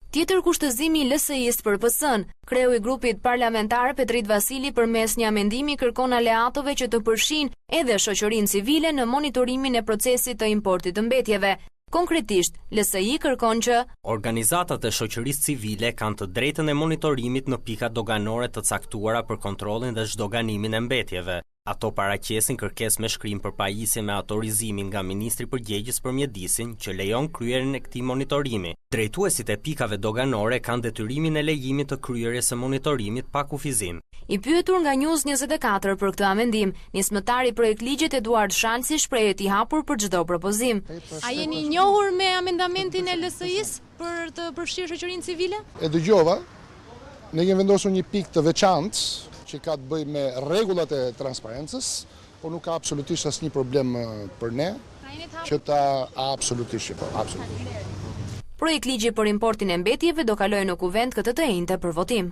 Tjetër kushtëzimi i LSI-s për PS-n, kreu i grupit parlamentar Petrit Vasili përmes një amendimi kërkon aleatove që të përfshin edhe shoqërinë civile në monitorimin e procesit të importit të mbetjeve. Konkretisht, LSI kërkon që organizatat e shoqërisë civile kanë të drejtën e monitorimit në pikat doganore të caktuara për kontrollin dhe zhdoganimin e mbetjeve. Ato paraqesin kërkesë me shkrim për pajisje me autorizimin nga Ministri i Përgjegjës për mjedisin që lejon kryerjen e këtij monitorimi. Drejtuesit e pikave doganore kanë detyrimin e lejimit të kryerjes së monitorimit pa kufizim. I pyetur nga News 24 për këtë amendim, nismëtari i projekt ligjit Eduard Shalci shprehet i hapur për çdo propozim. A jeni i njohur me amendamentin e LSI-s për të përfshirë shoqërinë civile? E dëgjova, ne kemi vendosur një pikë të veçantë që ka të bëjë me rregullat e transparencës, por nuk ka absolutisht asnjë problem për ne që ta absolutisht. Projekt ligji për importin e mbetjeve do kalojë në kuvent këtë të njëjtë për votim.